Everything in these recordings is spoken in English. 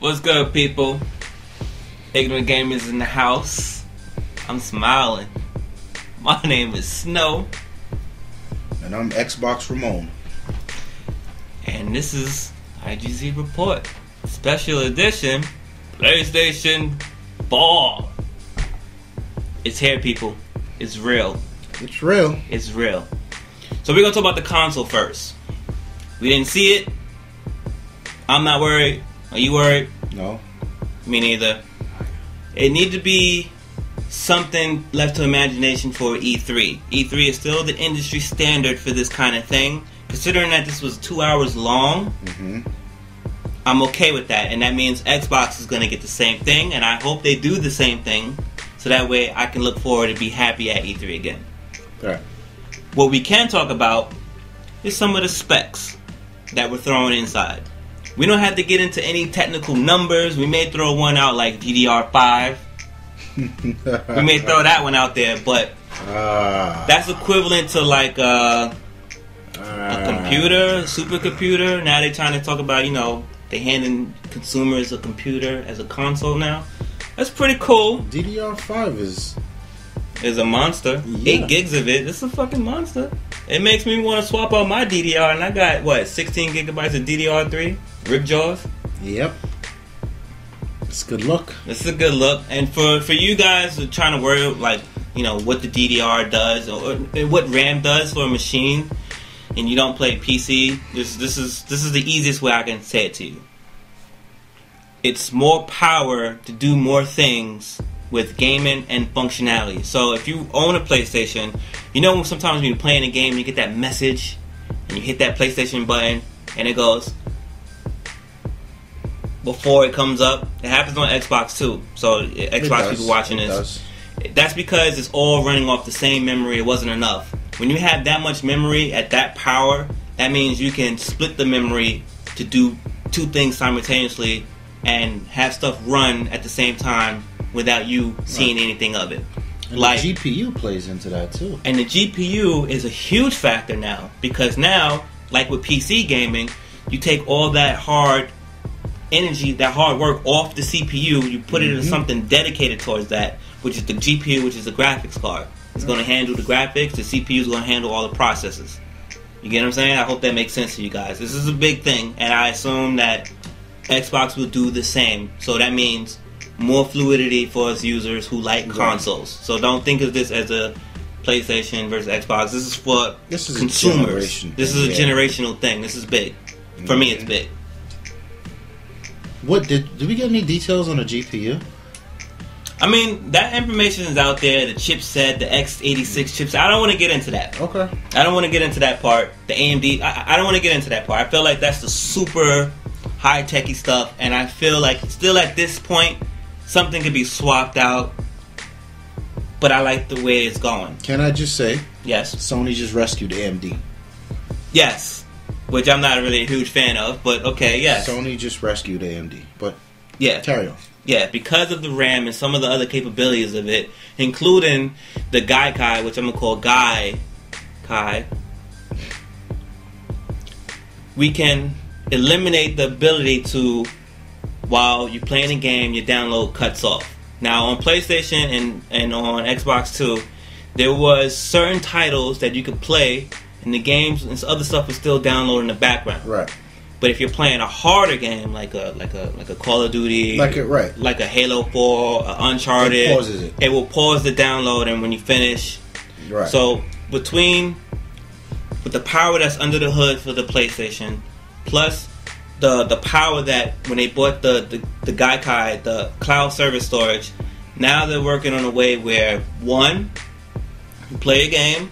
What's good, people? Ignorant Gamers in the house. I'm smiling. My name is Snow. And I'm Xbox Ramon. And this is IGZ Report. Special edition PlayStation 4. It's here, people. It's real. It's real. It's real. So we're going to talk about the console first. We didn't see it. I'm not worried. Are you worried? No. Me neither. It need to be something left to imagination for E3. E3 is still the industry standard for this kind of thing. Considering that this was 2 hours long, I'm okay with that. And that means Xbox is going to get the same thing. And I hope they do the same thing. So that way I can look forward to be happy at E3 again. Right. What we can talk about is some of the specs that were thrown inside. We don't have to get into any technical numbers. We may throw one out like DDR5. We may throw that one out there, but that's equivalent to like a computer, supercomputer. Now they're trying to talk about, you know, they handing consumers a computer as a console now. That's pretty cool. DDR5 is a monster. Yeah. 8 gigs of it. It's a fucking monster. It makes me want to swap out my DDR, and I got, what, 16 gigabytes of DDR3? Rip jaws? Yep. It's a good look. It's a good look. And for you guys who are trying to worry, like, you know, what the DDR does or what RAM does for a machine, and you don't play PC, this is the easiest way I can say it to you. It's more power to do more things with gaming and functionality. So if you own a PlayStation, you know sometimes when you're playing a game, you get that message, and you hit that PlayStation button, and it goes before it comes up. It happens on Xbox too. So Xbox people watching this, that's because it's all running off the same memory. It wasn't enough. When you have that much memory at that power, that means you can split the memory to do two things simultaneously and have stuff run at the same time without you seeing anything of it. And like, the GPU plays into that too. And the GPU is a huge factor now, because now, like with PC gaming, you take all that hard energy, that hard work off the CPU, you put it into something dedicated towards that, which is the GPU, which is the graphics card. It's going to handle the graphics, the CPU is going to handle all the processes. You get what I'm saying? I hope that makes sense to you guys. This is a big thing, and I assume that Xbox will do the same. So that means more fluidity for us users who like consoles. So don't think of this as a PlayStation versus Xbox. This is for consumers. This is a generational thing. This is big. For me, it's big. What did we get any details on the GPU? I mean, that information is out there. The chipset, the x86 chips. I don't want to get into that. Okay. I don't want to get into that part. The AMD. I don't want to get into that part. I feel like that's the super high-techy stuff, and I feel like still at this point, something could be swapped out. But I like the way it's going. Can I just say? Yes. Sony just rescued AMD. Yes. Which I'm not really a huge fan of, but okay, yes. Sony just rescued AMD, but yeah, carry on. Yeah, because of the RAM and some of the other capabilities of it, including the Gaikai, which I'm going to call Gaikai, we can eliminate the ability to, while you're playing a game, your download cuts off. Now, on PlayStation and on Xbox 2, there was certain titles that you could play, and the games and other stuff was still downloading in the background. Right. But if you're playing a harder game, like a Call of Duty, like a Halo 4, Uncharted, it pauses it. It will pause the download, and when you finish, right. So with the power that's under the hood for the PlayStation, plus the power that when they bought the Gaikai, the cloud service storage, now they're working on a way where one, you play a game,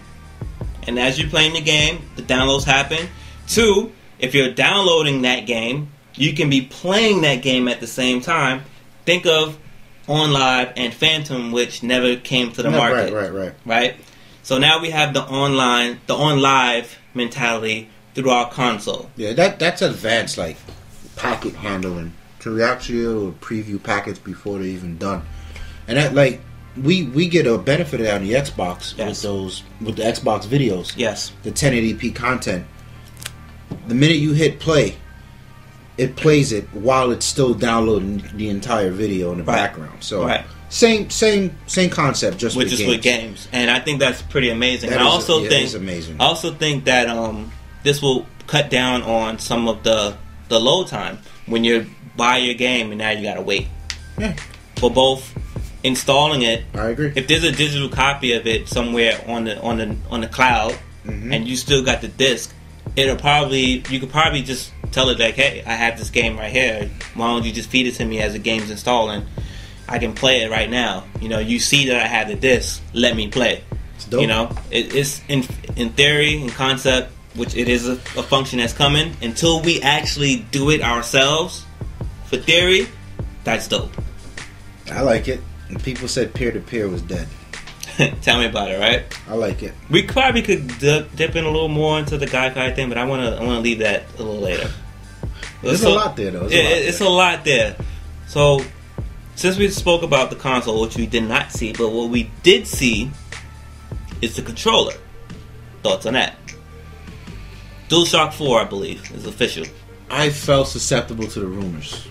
and as you're playing the game, the downloads happen. Two, if you're downloading that game, you can be playing that game at the same time. Think of OnLive and Phantom, which never came to the market. Right. So now we have the OnLive mentality through our console. Yeah, that's advanced, like packet handling. To actually be able to preview packets before they're even done, and that like we get a benefit of that on the Xbox with the Xbox videos. Yes, the 1080p content. The minute you hit play, it plays it while it's still downloading the entire video in the background. So same concept, just with games. With games, and I think that's pretty amazing. That I also think it's amazing. I also think that this will cut down on some of the load time when you buy your game and now you gotta wait. Yeah. For both installing it. I agree. If there's a digital copy of it somewhere on the cloud, and you still got the disc, you could probably just tell it like, hey, I have this game right here. Why don't you just feed it to me as the game's installing? I can play it right now. You know, you see that I have the disc. Let me play. It's dope. You know, it's in theory, in concept, which it is a function that's coming. Until we actually do it ourselves, for theory, that's dope. I like it. And people said peer-to-peer was dead. Tell me about it, right? I like it. We probably could dip in a little more into the Gaikai thing, but I want to leave that a little later. There's a lot there, though. It's a lot there. So, since we spoke about the console, which we did not see, but what we did see is the controller. Thoughts on that? Dualshock 4, I believe, is official. I felt susceptible to the rumors.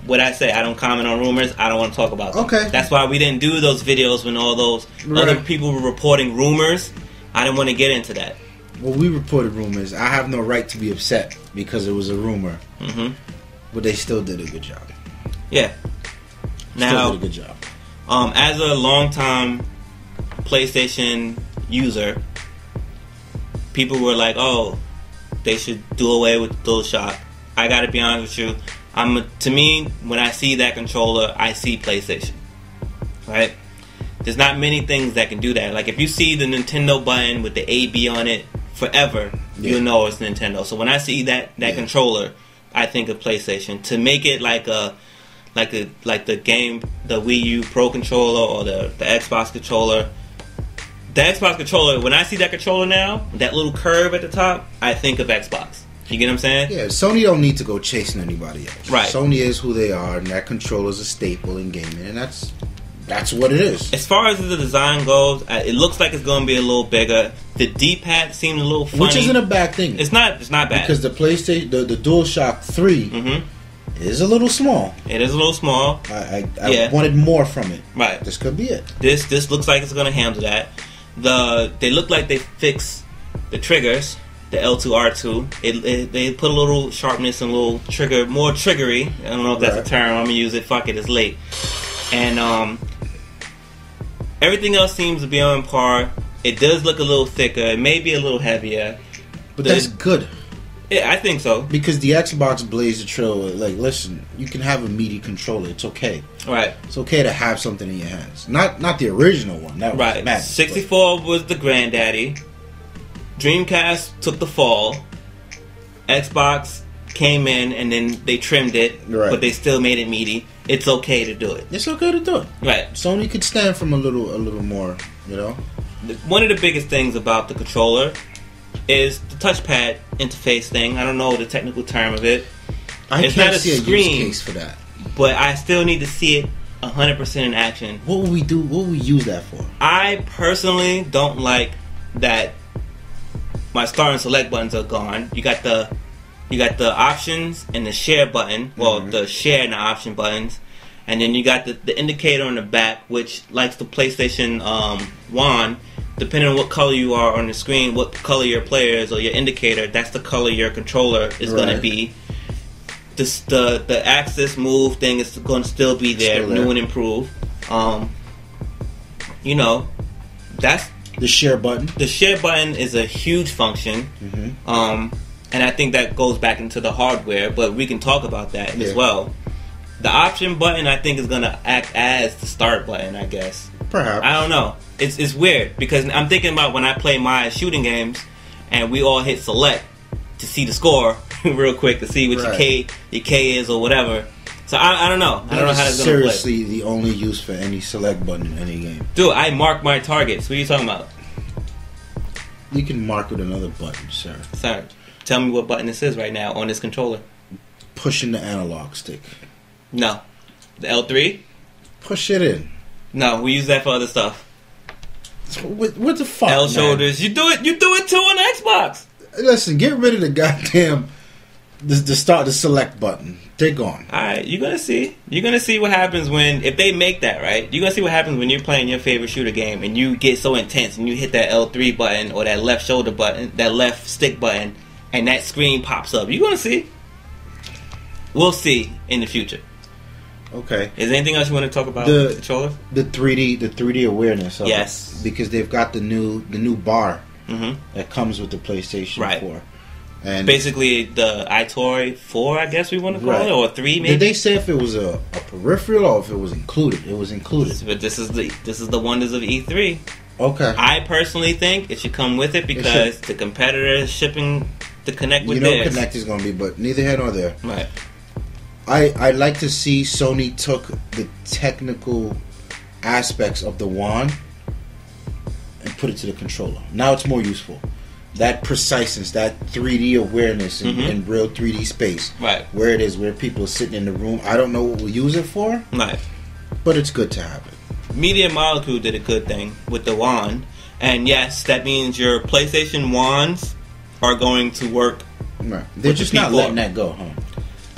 What I say, I don't comment on rumors. I don't want to talk about them. Okay. That's why we didn't do those videos when all those other people were reporting rumors. I didn't want to get into that. Well, we reported rumors. I have no right to be upset because it was a rumor. Mm-hmm. But they still did a good job. Yeah. Now, still did a good job. As a longtime PlayStation user, people were like, "Oh, they should do away with DualShock." I gotta be honest with you. To me, when I see that controller, I see PlayStation. Right? There's not many things that can do that. Like if you see the Nintendo button with the AB on it forever, you'll know it's Nintendo. So when I see that controller, I think of PlayStation. To make it like the Wii U Pro controller or the Xbox controller. The Xbox controller, when I see that controller now, that little curve at the top, I think of Xbox. You get what I'm saying? Yeah, Sony don't need to go chasing anybody else. Right. Sony is who they are, and that controller's a staple in gaming, and that's what it is. As far as the design goes, it looks like it's going to be a little bigger. The D-pad seemed a little funny. Which isn't a bad thing. It's not bad. Because the PlayStation, the DualShock 3 is a little small. It is a little small. I wanted more from it. Right. This could be it. This looks like it's going to handle that. They look like they fixed the triggers. The L2, R2, they put a little sharpness and a little trigger, more triggery. I don't know if that's a term. I'm gonna use it. Fuck it, it's late. And everything else seems to be on par. It does look a little thicker. It may be a little heavier. But that's good. Yeah, I think so. Because the Xbox blazed the trail. Like, listen, you can have a meaty controller. It's okay. Right. It's okay to have something in your hands. Not the original one. That was mad. 64 was the granddaddy. Dreamcast took the fall. Xbox came in and then they trimmed it, but they still made it meaty. It's okay to do it. It's okay to do it. Right. Sony could stand from a little more, you know. One of the biggest things about the controller is the touchpad interface thing. I don't know the technical term of it. It's not a screen use case for that. But I still need to see it 100% in action. What would we do? What would we use that for? I personally don't like that. My start and select buttons are gone. You got the options and the share button. Well, the share and the option buttons, and then you got the indicator on the back, which likes the PlayStation wand. Depending on what color you are on the screen, what color your player is or your indicator, that's the color your controller is going to be. The axis move thing is going to still be there, new and improved. You know, that's. The share button. The share button is a huge function, and I think that goes back into the hardware. But we can talk about that as well. The option button, I think, is going to act as the start button. I guess. Perhaps. I don't know. It's weird because I'm thinking about when I play my shooting games, and we all hit select to see the score real quick to see what your K is or whatever. So I don't know. I don't know how it's going to play. Seriously, the only use for any select button in any game. Dude, I mark my targets. What are you talking about? You can mark with another button, sir. Sir, tell me what button this is right now on this controller. Pushing the analog stick. No. The L3? Push it in. No, we use that for other stuff. What the fuck, L shoulders. You do it too on Xbox. Listen, get rid of the goddamn the select button. They're gone. Alright, you're gonna see. You're gonna see what happens if they make that, right? You're gonna see what happens when you're playing your favorite shooter game and you get so intense and you hit that L3 button or that left shoulder button, that left stick button, and that screen pops up. You're gonna see. We'll see in the future. Okay. Is there anything else you want to talk about with the controller? The 3D awareness of yes. it, because they've got the new bar that comes with the PlayStation 4. And basically the EyeToy 4, I guess we want to call it, or 3 maybe. Did they say if it was a peripheral or if it was included? It was included. But this is the wonders of E3. Okay. I personally think it should come with it because the competitor is shipping the Connect with theirs. You know Connect is going to be, but neither here nor there. Right. I like to see Sony took the technical aspects of the wand and put it to the controller. Now it's more useful. That preciseness, that 3D awareness in real 3D space. Right. Where it is, where people are sitting in the room. I don't know what we'll use it for. Right. But it's good to have it. Media Molecule did a good thing with the wand. And yes, that means your PlayStation wands are going to work. Right. They're just not letting that go, huh?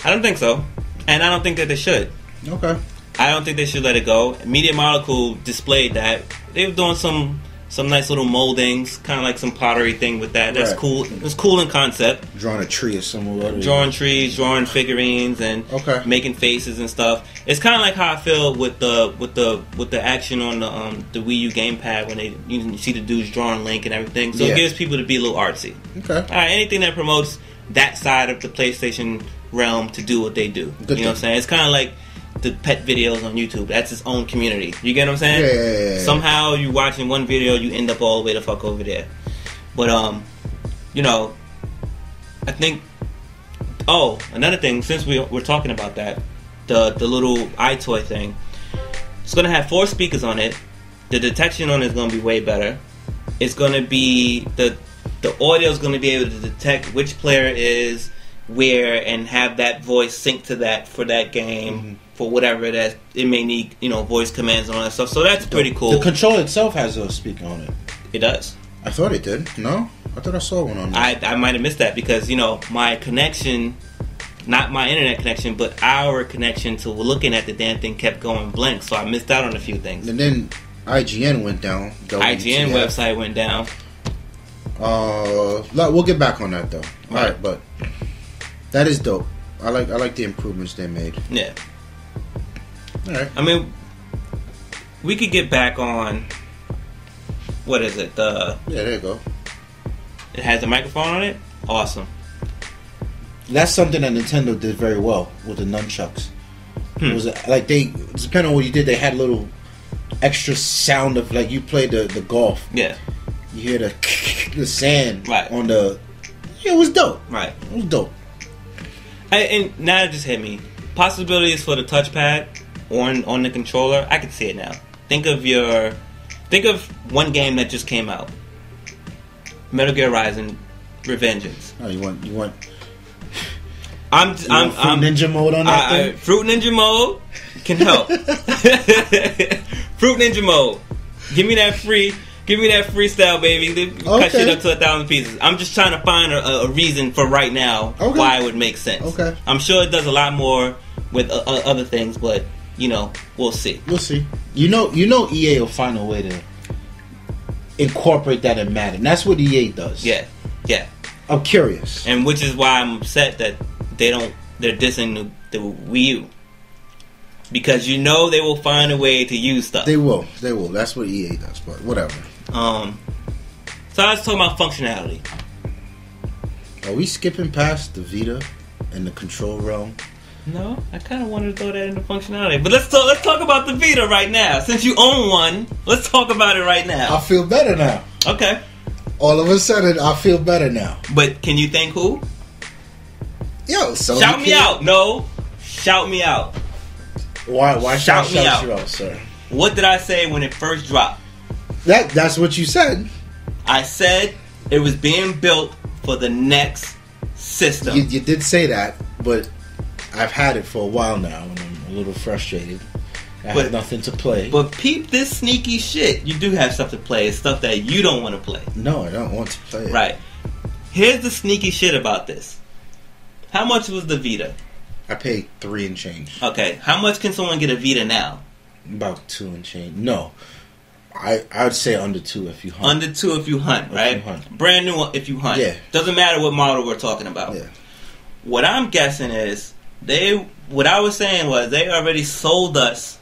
I don't think so. And I don't think that they should. Okay. I don't think they should let it go. Media Molecule displayed that. They were doing some nice little moldings, kind of like some pottery thing with that. That's cool. It was cool in concept. Drawing a tree or somewhere. Drawing trees, drawing figurines, and making faces and stuff. It's kind of like how I feel with the action on the Wii U gamepad when you see the dudes drawing Link and everything. So it gives people to be a little artsy. Okay. All right, anything that promotes that side of the PlayStation realm to do what they do. You know what I'm saying? It's kind of like the pet videos on YouTube. That's its own community. You get what I'm saying? Yeah. Somehow you watching one video, you end up all the way the fuck over there. But you know, I think. Oh, another thing. Since we're talking about that, the little EyeToy thing, it's gonna have 4 speakers on it. The detection on it is gonna be way better. It's gonna be the audio is gonna be able to detect which player is where and have that voice sync to that for that game for whatever it may need, voice commands and all that stuff. So that's pretty cool. The controller itself has a speaker on it. It does. I thought it did. No? I thought I saw one on there. I might have missed that because, my connection, not my internet connection, but our connection to looking at the damn thing kept going blank. So I missed out on a few things. And then IGN went down. IGN website went down. We'll get back on that though. Alright, but that is dope. I like the improvements they made. Yeah. Alright. I mean, we could get back on. What is it? Yeah, there you go. It has a microphone on it. Awesome. That's something that Nintendo did very well with the nunchucks. It was like depending on what you did, they had a little extra sound of like you played the golf. Yeah. You hear the sand on the. Yeah, it was dope. Right. It was dope. And now it just hit me. Possibilities for the touchpad on the controller. I can see it now. Think of one game that just came out. Metal Gear Rising: Revengeance. Oh, you want I'm Fruit Ninja mode on that thing? Fruit Ninja mode can help. Fruit Ninja mode. Give me that freestyle, baby. Cut shit up to 1,000 pieces. I'm just trying to find a reason for right now why it would make sense. Okay. I'm sure it does a lot more with other things, but we'll see. We'll see. You know, EA will find a way to incorporate that in Madden. That's what EA does. Yeah. I'm curious, and which is why I'm upset that they're dissing the Wii U. Because they will find a way to use stuff. They will. That's what EA does, but whatever. So I was talking about functionality. Are we skipping past the Vita and the control realm? No, I kind of wanted to throw that into functionality. But let's talk about the Vita right now. Since you own one, let's talk about it right now. I feel better now. Okay. All of a sudden, I feel better now. But can you thank who? Yo, so shout me out. No, shout me out. Why shout you out, sir? What did I say when it first dropped? That's what you said. I said it was being built for the next system. You did say that, but I've had it for a while now, and I'm a little frustrated. I have nothing to play. But peep this sneaky shit. You do have stuff to play. It's stuff that you don't want to play. No, I don't want to play it. Right. Here's the sneaky shit about this. How much was the Vita? I paid $3 and change. Okay. How much can someone get a Vita now? About $2 and change. No. I'd say under 2 if you hunt. Under 2 if you hunt, right? If you hunt. Brand new if you hunt. Yeah. Doesn't matter what model we're talking about. Yeah. What I'm guessing is what I was saying was they already sold us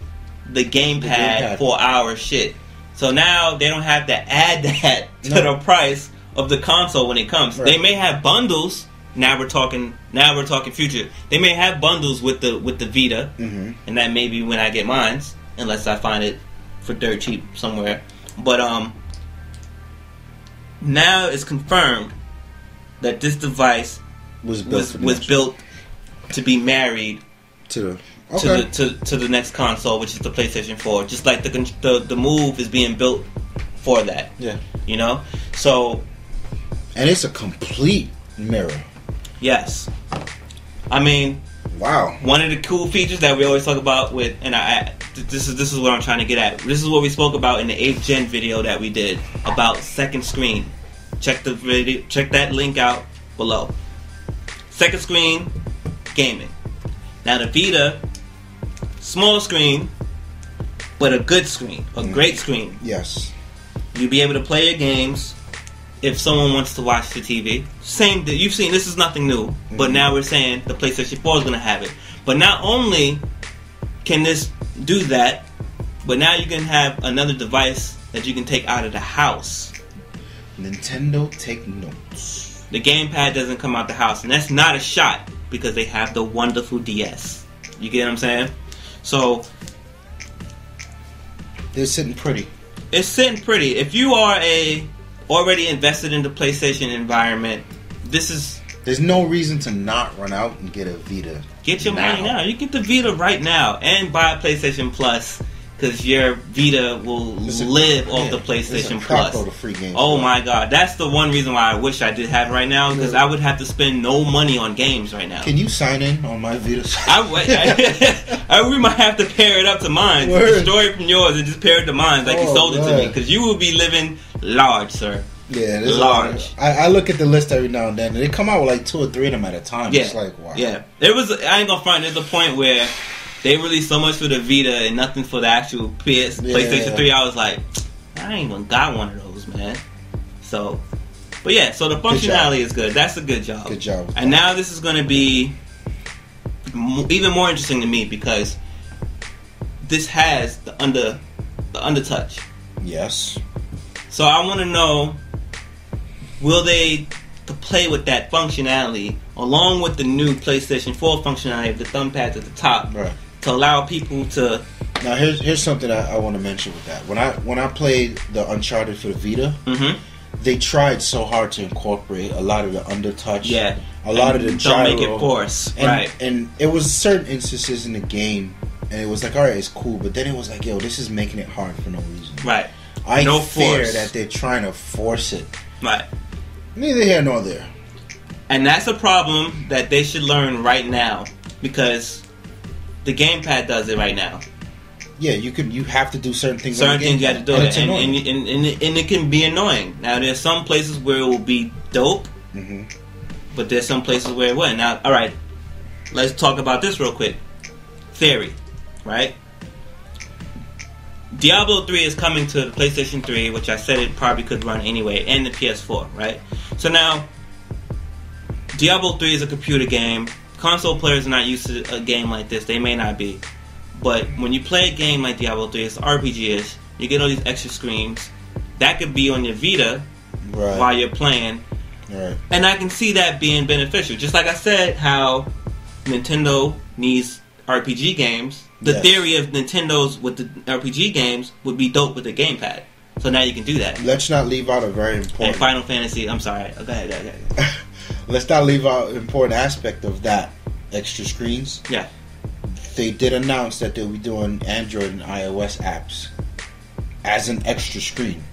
the gamepad for our shit. So now they don't have to add that to the price of the console when it comes. Right. They may have bundles. Now we're talking future. They may have bundles with the Vita, and that may be when I get mine, unless I find it for dirt cheap somewhere. But now it's confirmed that this device was built to be married to the next console, which is the PlayStation 4. Just like the Move is being built for that. Yeah. You know? So, and it's a complete mirror. Yes. I mean, wow. One of the cool features that we always talk about this is what I'm trying to get at. This is what we spoke about in the 8th Gen video that we did about second screen. Check the video. Check that link out below. Second screen gaming. Now the Vita, small screen, but a good screen, a great screen. Yes. You'll be able to play your games. If someone wants to watch the TV, same that you've seen. This is nothing new, but now we're saying the PlayStation 4 is going to have it. But not only can this do that, but now you can have another device that you can take out of the house. Nintendo, take notes. The gamepad doesn't come out the house, and that's not a shot because they have the wonderful DS. You get what I'm saying? So they're sitting pretty. It's sitting pretty. If you are already invested in the PlayStation environment, there's no reason to not run out and get a Vita. Get your money now. You get the Vita right now and buy a PlayStation Plus, because your Vita will live off the PlayStation Plus. Of free games, oh my God, that's the one reason why I wish I did have it right now, because I would have to spend no money on games right now. Can you sign in on my Vita? We might have to pair it up to mine, destroy it from yours, and just pair it to mine like you sold it to me, because you will be living large, sir. Yeah, large. I look at the list every now and then, and they come out with like 2 or 3 of them at a time. Yeah. It's like, wow. Yeah, I ain't gonna front. There's a point where they released so much for the Vita and nothing for the actual PlayStation 3. I was like, I ain't even got one of those, man. So, but yeah, so the functionality is good. That's a good job. Good job. And now this is going to be even more interesting to me because this has the under touch. Yes. So I want to know, will they play with that functionality along with the new PlayStation 4 functionality of the thumb pads at the top, right, to allow people to... Now here's something I want to mention with that. When I played the Uncharted for the Vita, they tried so hard to incorporate a lot of the undertouch, a lot of the gyro, don't make it force, right? And it was certain instances in the game, and it was like, all right, it's cool, but then it was like, yo, this is making it hard for no reason, right? I fear that they're trying to force it, right? Neither here nor there. And that's a problem that they should learn right now, because the gamepad does it right now. Yeah, you have to do certain things. Certain things you have to do it, and it can be annoying. Now there's some places where it will be dope, but there's some places where it wouldn't. Now, all right, let's talk about this real quick. Theory, right? Diablo 3 is coming to the PlayStation 3, which I said it probably could run anyway, and the PS4, right? So now, Diablo 3 is a computer game. Console players are not used to a game like this. They may not be. But when you play a game like Diablo 3, it's RPG-ish. You get all these extra screens. That could be on your Vita while you're playing. Right. And I can see that being beneficial. Just like I said, how Nintendo needs RPG games. The theory of Nintendo's with the RPG games would be dope with the gamepad. So now you can do that. Let's not leave out a very important... And Final Fantasy, I'm sorry. Go ahead. Let's not leave out an important aspect of that. Extra screens. Yeah. They did announce that they'll be doing Android and iOS apps as an extra screen.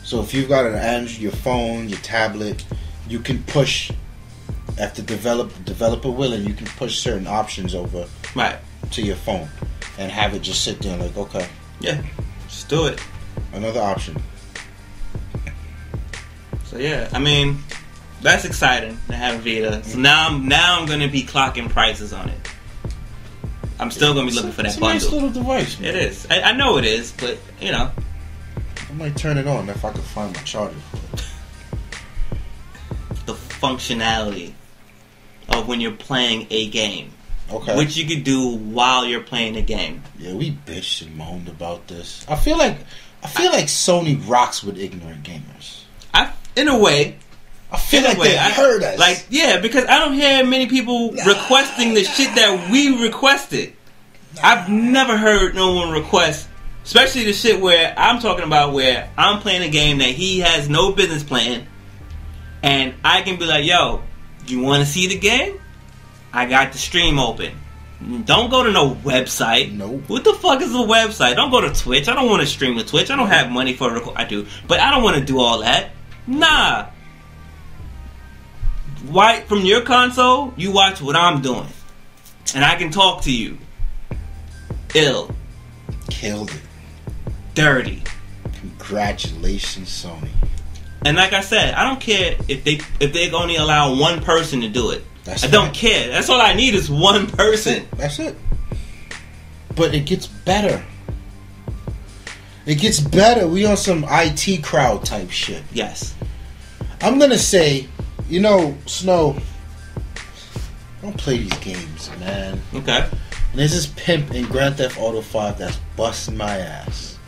So if you've got an Android, your phone, your tablet, you can push, if the developer willing, you can push certain options over to your phone and have it just sit there like, okay. Yeah, just do it. Another option. So yeah, I mean, that's exciting to have Vita. So now I'm gonna be clocking prices on it. I'm still gonna be looking for that bundle. It's a nice little device, man. It is. I know it is, but you know. I might turn it on if I can find my charger for it. The functionality of when you're playing a game. Okay. Which you could do while you're playing the game. Yeah, we bitched and moaned about this. I feel like Sony rocks with ignorant gamers. In a way. I feel like they heard us. Like, yeah, because I don't hear many people requesting the shit that we requested. I've never heard no one request, especially the shit where I'm talking about where I'm playing a game that he has no business playing, and I can be like, yo, you want to see the game? I got the stream open. Don't go to no website. Nope. What the fuck is a website? Don't go to Twitch. I don't want to stream to Twitch. I don't have money for a I do, but I don't want to do all that. Nah. Why, from your console, you watch what I'm doing. And I can talk to you. Ill. Killed it. Dirty. Congratulations, Sony. And like I said, I don't care if they only allow one person to do it. I don't care. That's all I need is one person. That's it. But it gets better. It gets better. We on some IT crowd type shit. Yes. I'm gonna say, you know, Snow, I don't play these games, man. Okay. And there's this pimp in Grand Theft Auto 5 that's busting my ass.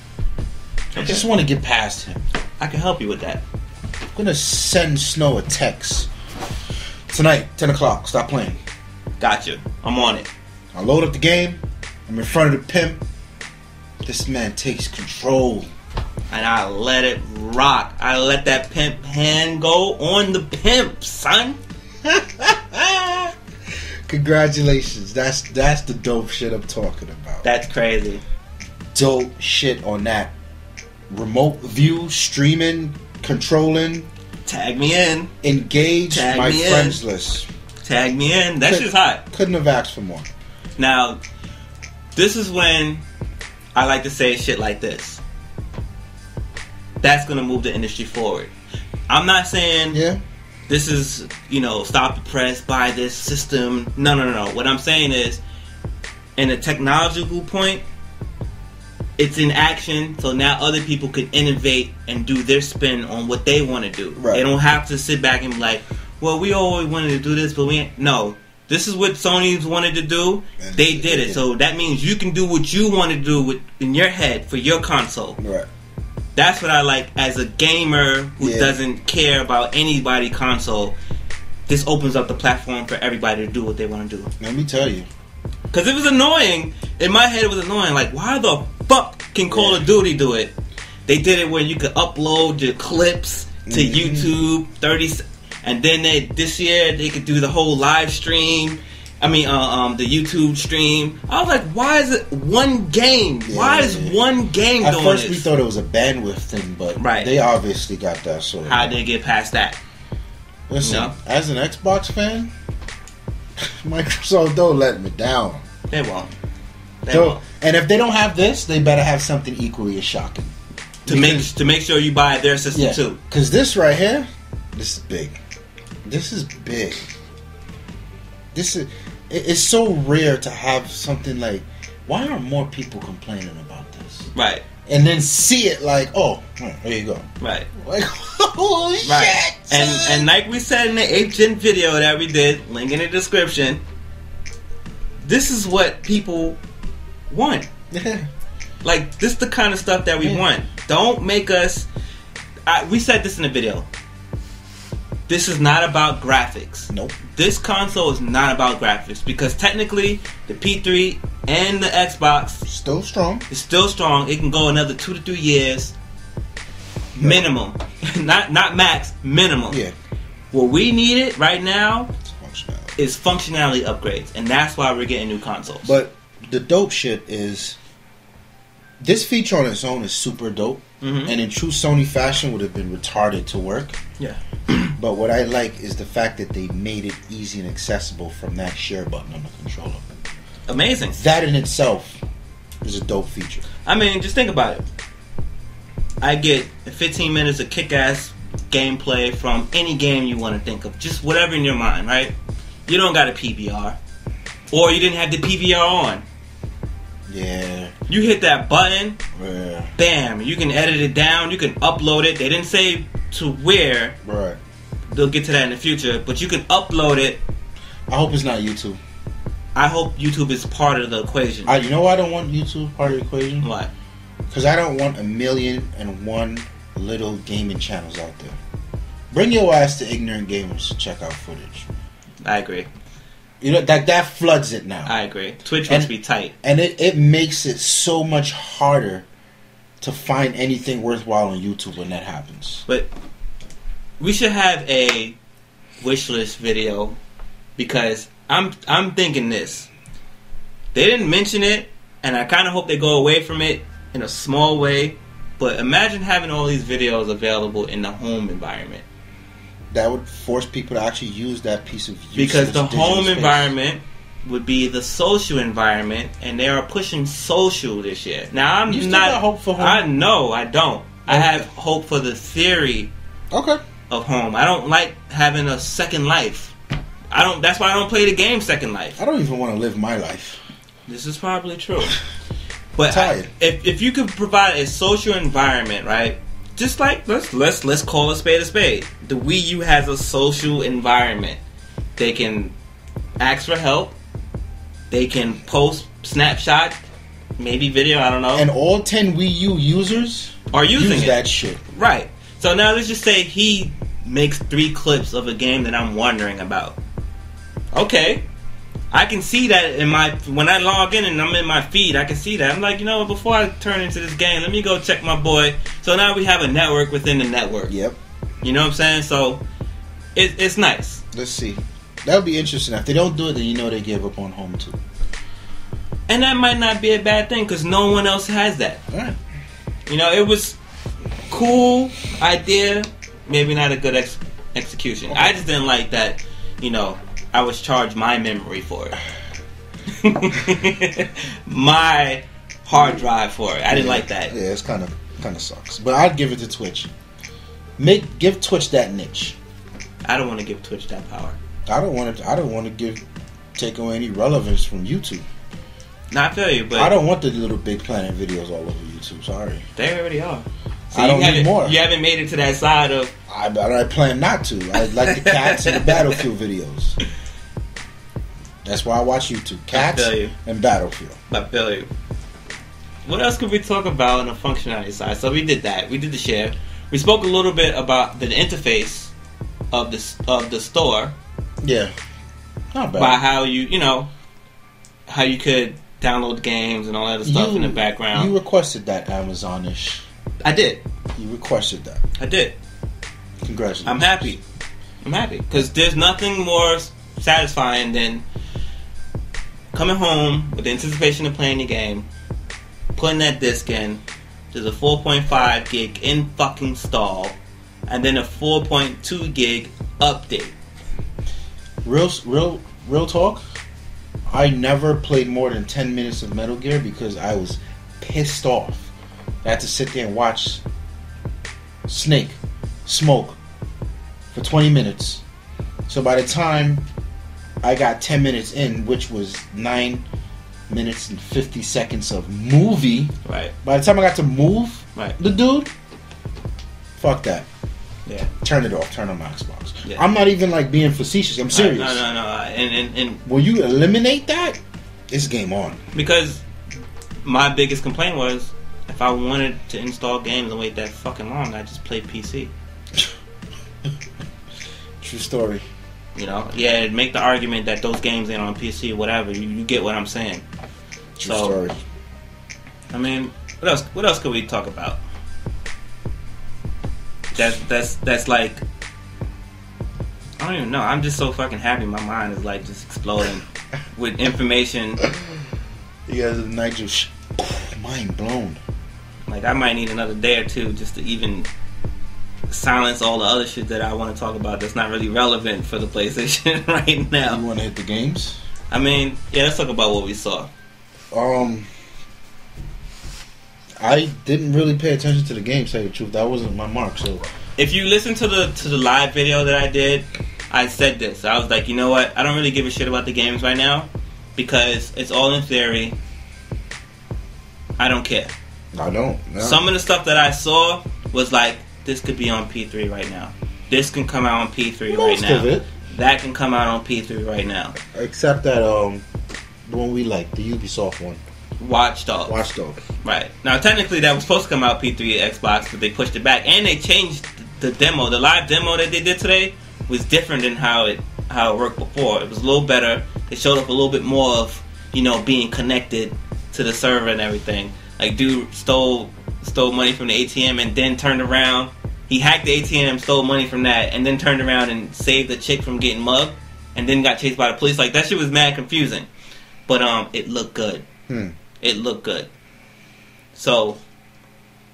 I just want to get past him. I can help you with that. I'm gonna send Snow a text. Tonight, 10 o'clock, stop playing. Gotcha. I'm on it. I load up the game. I'm in front of the pimp. This man takes control. And I let it rock. I let that pimp hand go on the pimp, son. Congratulations. That's the dope shit I'm talking about. That's crazy. Dope shit on that. Remote view, streaming, controlling. Tag me in. Engage Tag my me friends in. list. Tag me in. That shit's hot. Couldn't have asked for more. Now, this is when I like to say shit like this. That's gonna move the industry forward. I'm not saying this is, stop the press, buy this system. No. What I'm saying is, in a technological point, it's in action, so now other people can innovate and do their spin on what they want to do. Right. They don't have to sit back and be like, well, we always wanted to do this, but we ain't. No. This is what Sony's wanted to do. And they did it. So that means you can do what you want to do in your head for your console. Right. That's what I like as a gamer who doesn't care about anybody's console. This opens up the platform for everybody to do what they want to do. Let me tell you. Because it was annoying. In my head, it was annoying. Like, why the fuck can Call of Duty do it? They did it where you could upload your clips to YouTube, 30, and then this year they could do the whole live stream. I mean, the YouTube stream. I was like, why is it one game? Why is one game doing this? At first we thought it was a bandwidth thing, but they obviously got that sort of. How'd they get past that? Listen, as an Xbox fan, Microsoft don't let me down. They won't. And if they don't have this, they better have something equally as shocking. To make sure you buy their system too. Because this right here, this is big. This is big. It's so rare to have something like, why aren't more people complaining about this? Right. And then see it like, oh, there you go. Right. Like, holy shit. And like we said in the 8th Gen video that we did, link in the description, this is what people want. Yeah. Like, this is the kind of stuff that we want. Don't make us... we said this in the video. This is not about graphics. Nope. This console is not about graphics because technically the P3 and the Xbox still strong. It's still strong. It can go another 2 to 3 years minimum. not max, minimum. Yeah. What we needed right now is functionality upgrades, and that's why we're getting new consoles. But the dope shit is this feature on its own is super dope, and in true Sony fashion would have been retarded to work. Yeah. But what I like is the fact that they made it easy and accessible from that share button on the controller. Amazing. That in itself is a dope feature. I mean, just think about it. I get 15 minutes of kick-ass gameplay from any game you want to think of. Just whatever in your mind, right? You don't got a PVR. Or you didn't have the PVR on. Yeah. You hit that button, Yeah. bam, you can edit it down, you can upload it. They didn't say to where. Right. They'll get to that in the future, but you can upload it. I hope it's not YouTube. I hope YouTube is part of the equation. You know why I don't want YouTube part of the equation? What? Because I don't want 1,000,001 little gaming channels out there. Bring your ass to Ignorant Gamers to check out footage. I agree. You know, that floods it now. I agree. Twitch must be tight. And it makes it so much harder to find anything worthwhile on YouTube when that happens. But we should have a wish list video, because I'm thinking this. They didn't mention it, and I kind of hope they go away from it in a small way. But imagine having all these videos available in the home environment. That would force people to actually use that piece of useless because the home space. environment would be the social environment, and they are pushing social this year. Now I'm you still not got hope for home? I know I don't. Okay. I have hope for the theory. Okay. Of home. I don't like having a second life. That's why I don't play the game Second Life. I don't even want to live my life. This is probably true. But if you could provide a social environment, right? Just like let's call a spade. The Wii U has a social environment. They can ask for help. They can post snapshot, maybe video. I don't know. And all 10 Wii U users are using that shit. Right. So now let's just say he makes 3 clips of a game that I'm wondering about. Okay. I can see that when I log in and I'm in my feed, I can see that. I'm like, before I turn into this game, let me go check my boy. So now we have a network within the network. Yep. You know what I'm saying? So it's nice. Let's see. That would be interesting. If they don't do it, then they give up on home too. And that might not be a bad thing, because no one else has that. Right. It was cool idea, maybe not a good execution. Okay. I just didn't like that, I was charged my memory for it. My hard drive for it. I didn't like that. Yeah, it's kind of sucks. But I'd give it to Twitch. Give Twitch that niche. I don't want to give Twitch that power. I don't want to take away any relevance from YouTube. No, I feel you, but I don't want the little Big Planet videos all over YouTube. Sorry, they already are. So I don't need more. You haven't made it to that side of. I plan not to. I like the cats and the Battlefield videos. That's why I watch YouTube. Cats and Battlefield. I feel you. What else could we talk about on the functionality side? So we did that. We did the share. We spoke a little bit about the interface of the store. Yeah, not bad. By how how you could download games and all that other stuff in the background. You requested that Amazon-ish. I did. You requested that. I did. Congratulations. I'm happy because there's nothing more satisfying than coming home with the anticipation of playing the game, putting that disc in. There's a 4.5 gig in fucking stall, and then a 4.2 gig update. Real talk. I never played more than 10 minutes of Metal Gear because I was pissed off. I had to sit there and watch Snake smoke for 20 minutes. So by the time I got 10 minutes in, which was 9 minutes and 50 seconds of movie, right? By the time I got to move, right, the dude, fuck that. Yeah. Turn it off. Turn on my Xbox. Yeah. I'm not even being facetious. I'm serious. No. And will you eliminate that? It's game on. Because my biggest complaint was, if I wanted to install games and wait that fucking long, I just play PC. True story. Make the argument that those games ain't on PC, whatever. You get what I'm saying. True story. I mean, what else could we talk about? That's like, I don't even know. I'm just so fucking happy. My mind is like just exploding with information. You guys are Nigel. Mind blown. Like, I might need another day or two just to even silence all the other shit that I want to talk about that's not really relevant for the PlayStation right now. You want to hit the games? I mean, yeah, let's talk about what we saw. I didn't really pay attention to the game, to tell you the truth. That wasn't my mark, so if you listen to the live video that I did, I said this. I was like, you know what? I don't really give a shit about the games right now because it's all in theory. I don't care. I don't. No. Some of the stuff that I saw was like, this could be on P3 right now. This can come out on P3 right now. Most of it. That can come out on P3 right now. Except that the one we like, the Ubisoft one. Watch Dogs. Watch Dogs. Right. Now, technically, that was supposed to come out P3 at Xbox, but they pushed it back. And they changed the demo. The live demo that they did today was different than how it worked before. It was a little better. It showed up a little bit more of, being connected to the server and everything. Like, dude stole money from the ATM and then turned around. He hacked the ATM, stole money from that, and then turned around and saved the chick from getting mugged, and then got chased by the police. Like, that shit was mad confusing. But it looked good. It looked good. So,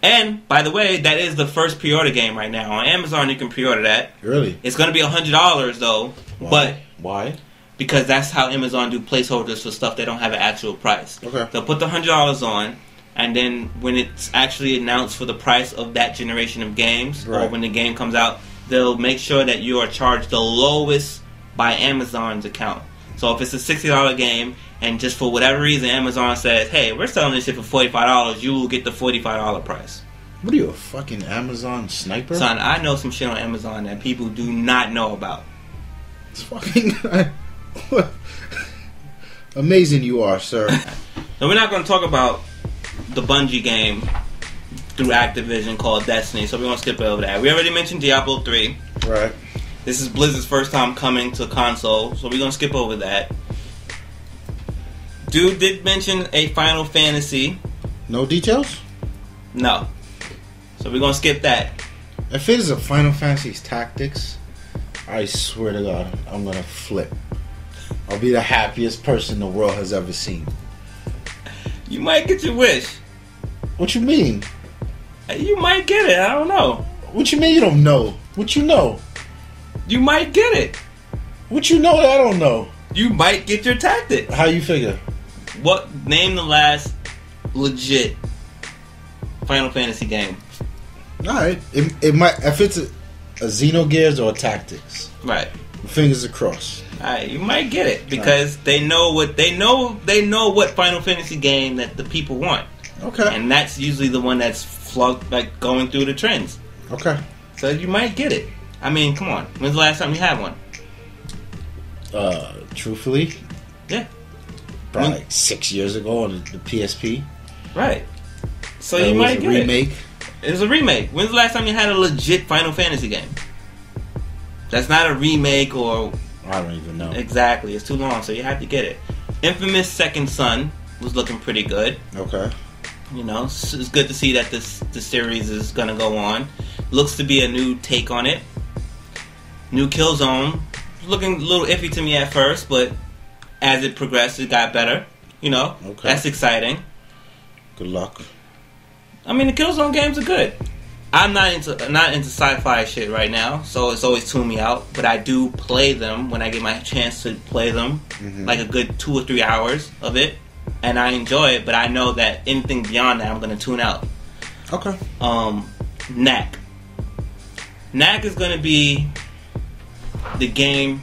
and by the way, that is the first pre-order game right now on Amazon. You can pre-order that. Really? It's going to be $100 though. Why? But why? Because that's how Amazon do placeholders for stuff they don't have an actual price. Okay. They'll put the $100 on, and then when it's actually announced for the price of that generation of games, or when the game comes out, they'll make sure that you are charged the lowest by Amazon's account. So if it's a $60 game, and just for whatever reason Amazon says, hey, we're selling this shit for $45, you will get the $45 price. What are you, a fucking Amazon sniper? Son, I know some shit on Amazon that people do not know about. It's fucking... Amazing you are, sir. So we're not going to talk about the Bungie game through Activision called Destiny, so we're going to skip over that. We already mentioned Diablo 3. Right. This is Blizzard's first time coming to console, so we're going to skip over that. Dude did mention a Final Fantasy. No details? No. So we're going to skip that. If it is a Final Fantasy Tactics, I swear to God, I'm going to flip. I'll be the happiest person the world has ever seen. You might get your wish. What you mean? You might get it. I don't know. What you mean you don't know? What you know? You might get it. What you know that I don't know? You might get your tactic. How you figure? What? Name the last legit Final Fantasy game. Alright. It might, if it's a Xenogears or a Tactics. Right. Fingers crossed. Alright, you might get it because they know what Final Fantasy game that the people want. Okay. And that's usually the one that's going through the trends. Okay. So you might get it. I mean, come on. When's the last time you had one? Truthfully, yeah, probably like 6 years ago on the PSP. Right. So you might get remake. It was a remake. When's the last time you had a legit Final Fantasy game? That's not a remake or... I don't even know. Exactly. It's too long, so you have to get it. Infamous Second Son was looking pretty good. Okay. It's good to see that the series is going to go on. Looks to be a new take on it. New Killzone. Looking a little iffy to me at first, but as it progressed, it got better. Okay. That's exciting. Good luck. I mean, the Killzone games are good. I'm not into sci-fi shit right now, so it's always tune me out. But I do play them when I get my chance to play them, like a good 2 or 3 hours of it, and I enjoy it. But I know that anything beyond that, I'm gonna tune out. Okay. Knack. Knack is gonna be the game.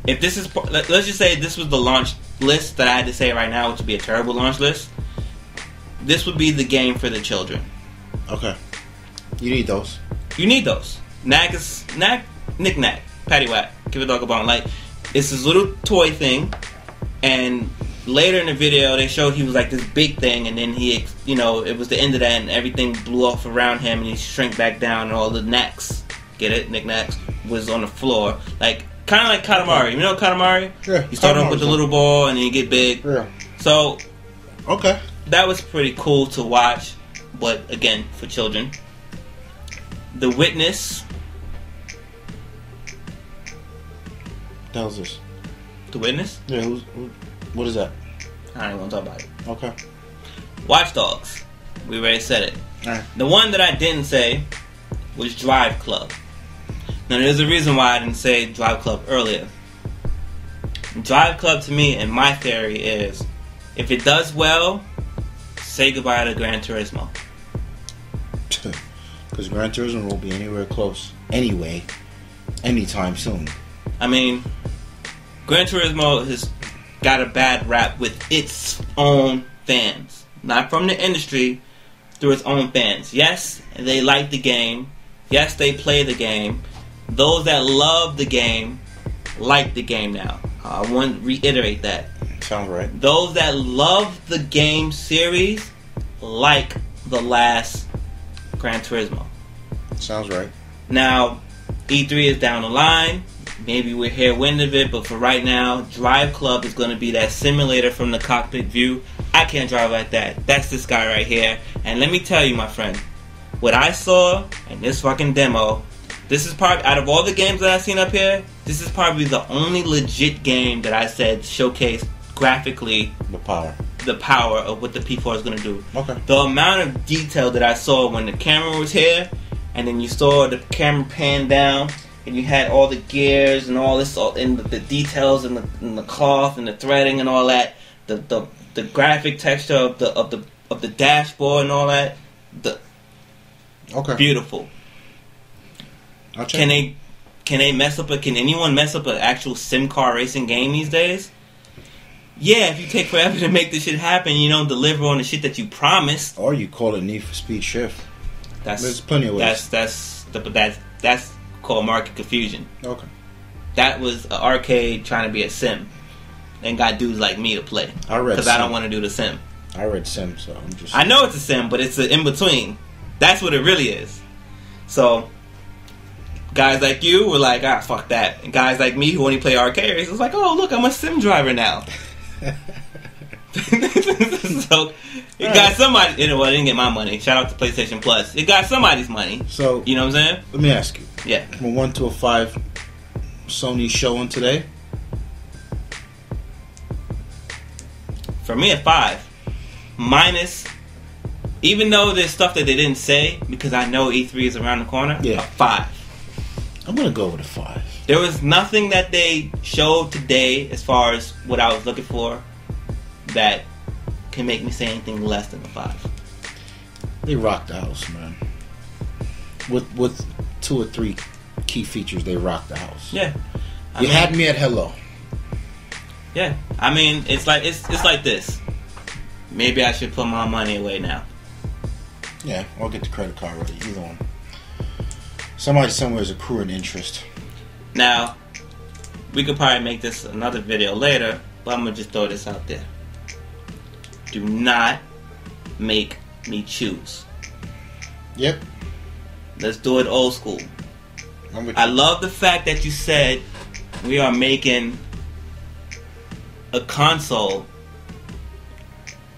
If this is, let's just say this was the launch list that I had to say right now, which would be a terrible launch list. This would be the game for the children. Okay. You need those. You need those. Knack, knick-knack, paddywhack, give a dog a bone. Like, it's this little toy thing, and later in the video they showed he was like this big thing, and then he, it was the end of that, and everything blew off around him, and he shrank back down, and all the knacks, get it, knick-knacks, was on the floor. Like, kind of like Katamari. You know Katamari? Yeah. You start off with the little ball, and then you get big. Yeah. So, okay. That was pretty cool to watch, but again, for children. The Witness. What the hell is this? The Witness? Yeah, what is that? I don't even want to talk about it. Okay. Watch Dogs. We already said it. Alright. The one that I didn't say was Drive Club. Now, there's a reason why I didn't say Drive Club earlier. Drive Club, to me, and my theory is, if it does well, say goodbye to Gran Turismo. Because Gran Turismo won't be anywhere close anyway, anytime soon. I mean, Gran Turismo has got a bad rap with its own fans. Not from the industry, through its own fans. Yes, they like the game. Yes, they play the game. Those that love the game like the game now. I want to reiterate that. Sounds right. Those that love the game series like the last Gran Turismo. Sounds right. Now, E3 is down the line. Maybe we're here wind of it, but for right now, Drive Club is going to be that simulator from the cockpit view. I can't drive like that. That's this guy right here. And let me tell you, my friend, what I saw in this fucking demo, this is probably, out of all the games that I've seen up here, this is probably the only legit game that I said showcased graphically the power of what the P4 is going to do. Okay. The amount of detail that I saw when the camera was here, and then you saw the camera pan down, and you had all the gears and all this, and the details and the cloth and the threading and all that, the graphic texture of the dashboard and all that, beautiful. Can they mess up can anyone mess up an actual sim car racing game these days? Yeah, if you take forever to make this shit happen, you don't deliver on the shit that you promised. Or you call it Need for Speed Shift. There's plenty of ways. That's called market confusion. Okay. That was an arcade trying to be a sim, and got dudes like me to play. Because I don't want to do the sim. I read sim, so I'm just. I know it's a sim, but it's an in between. That's what it really is. So, guys like you were like, fuck that. And guys like me who only play arcade races was like, oh, look, I'm a sim driver now. So it got somebody. You know what? I didn't get my money. Shout out to PlayStation Plus. It got somebody's money. So you know what I'm saying? Let me ask you. Yeah. From a 1 to a 5, Sony showing today. For me, a 5. Minus, even though there's stuff that they didn't say, because I know E3 is around the corner. Yeah. A 5. I'm gonna go with a 5. There was nothing that they showed today as far as what I was looking for that can make me say anything less than a 5. They rocked the house, man. With 2 or 3 key features, they rocked the house. Yeah, you had me at hello. Yeah, I mean, it's like this. Maybe I should put my money away now. Yeah, or get the credit card ready. Either one. Somebody somewhere is accruing interest. Now, we could probably make this another video later, but I'm gonna just throw this out there. Do not make me choose. Yep. Let's do it old school. I love the fact that you said we are making a console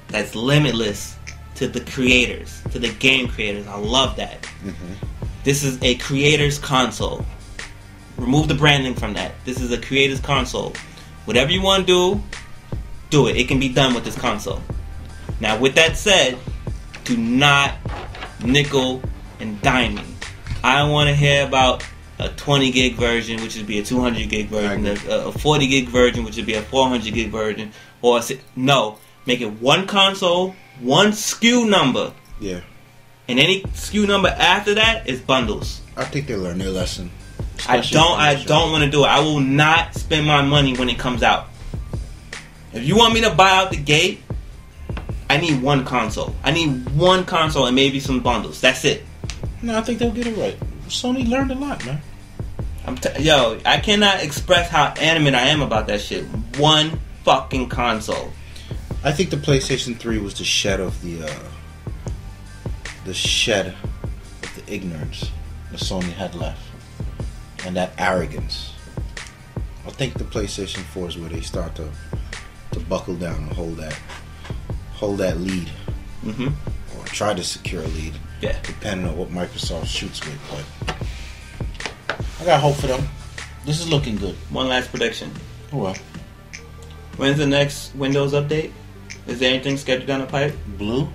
that's limitless to the creators, to the game creators. I love that. Mm-hmm. This is a creator's console. Remove the branding from that. This is a creator's console. Whatever you want to do, do it. It can be done with this console. Now, with that said, do not nickel and dime me. I don't want to hear about a 20 gig version, which would be a 200 gig version, a 40 gig version, which would be a 400 gig version, no. Make it one console, one SKU number. Yeah. And any SKU number after that is bundles. I think they learned their lesson. I don't want to do it. I will not spend my money when it comes out. If you want me to buy out the gate, I need one console. I need one console and maybe some bundles. That's it. No, I think they'll get it right. Sony learned a lot, man. I cannot express how animate I am about that shit. One fucking console. I think the PlayStation 3 was the shed of the ignorance that Sony had left, and that arrogance. I think the PlayStation 4 is where they start to buckle down and hold that lead, or try to secure a lead. Yeah, depending on what Microsoft shoots with. But I got hope for them. This is looking good. One last prediction. Oh well. When's the next Windows update? Is there anything scheduled down the pipe? Blue?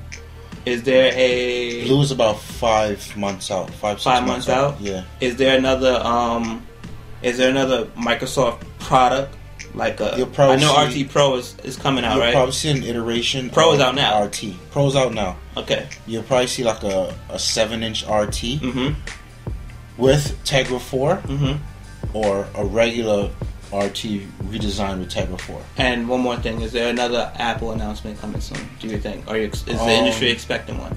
Is there a... Blue is about 5 months out. 5 months out? Yeah. Is there another Microsoft product Like You'll probably I know see, RT Pro is coming out, you'll right? You'll probably see an iteration. Pro is out now. RT Pro's out now. Okay. You'll probably see like a 7-inch RT with Tegra 4 or a regular RT redesigned with Tegra 4. And one more thing, is there another Apple announcement coming soon, do you think? Or is the industry expecting one?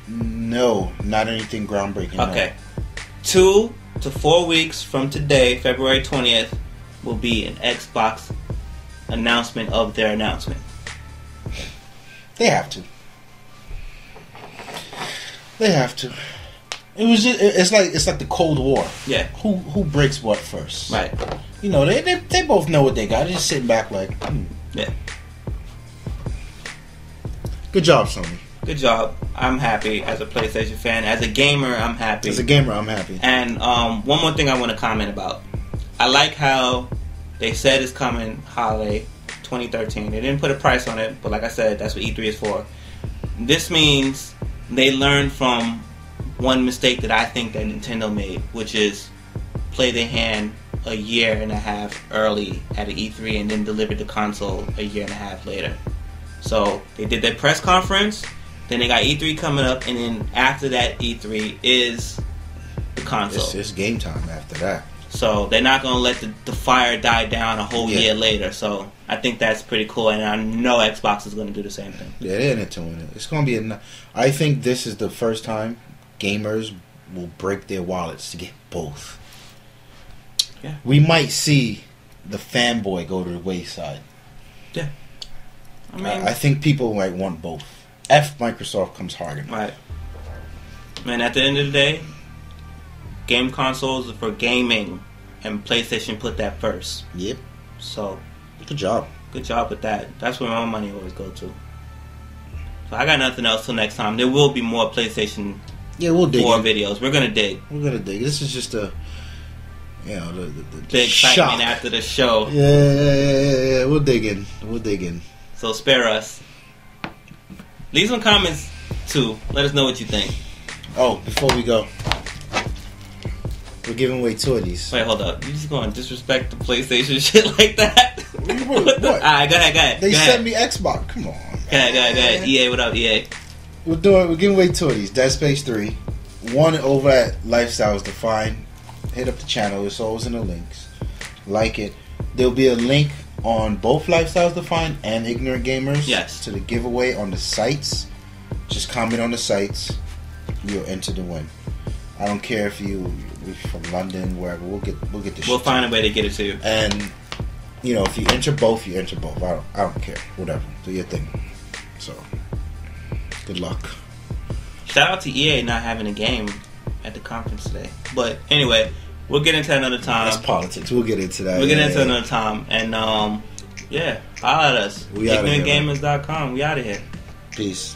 No, not anything groundbreaking. Okay. No. 2 to 4 weeks from today, February 20th, will be an Xbox announcement of their announcement. They have to. They have to. It was just, it's like the Cold War. Yeah. Who breaks what first? Right. You know, they both know what they got. They're just sitting back like, Yeah. Good job, Sony. Good job. I'm happy as a PlayStation fan. As a gamer, I'm happy. As a gamer, I'm happy. And one more thing I want to comment about. I like how they said it's coming holiday 2013. They didn't put a price on it, but like I said, that's what E3 is for. This means they learned from one mistake that I think that Nintendo made, which is play their hand a year and a half early at an E3 and then deliver the console a year and a half later. So they did their press conference, then they got E3 coming up, and then after that E3 is the console. It's game time after that. So they're not going to let the fire die down a whole year later. So I think that's pretty cool, and I know Xbox is going to do the same thing. Yeah, they're doing it. It's going to be I think this is the first time gamers will break their wallets to get both. Yeah. We might see the fanboy go to the wayside. Yeah. I mean, I think people might want both. Microsoft comes hard enough. Right. Man, at the end of the day, game consoles are for gaming, and PlayStation put that first. Yep. So, good job. Good job with that. That's where my money always goes to. So I got nothing else till next time. There will be more PlayStation we'll dig 4 videos. We're gonna dig. This is just a, the excitement shock after the show. Yeah. We'll dig in. So spare us. Leave some comments too. Let us know what you think. Oh, before we go, we're giving away 2 of these. Wait, hold up. You just going to disrespect the PlayStation shit like that? What? Alright, go ahead. They sent me Xbox. Come on. Go ahead. EA, what up, EA? We're giving away 2 of these. Dead Space 3. One over at Lifestyles Defined. Hit up the channel. It's always in the links. Like it. There'll be a link on both Lifestyles Defined and Ignorant Gamers. Yes. To the giveaway on the sites. Just comment on the sites. You'll enter the win. I don't care if you're from London, wherever. We'll get the shit. We'll find a way to get it to you. And if you enter both, you enter both. I don't care. Whatever. Do your thing. So, good luck. Shout out to EA not having a game at the conference today. But anyway, we'll get into that another time. That's politics. We'll get into that. We'll get into it another time. And holler at us. IgnorantGamers.com. We out of here. Peace.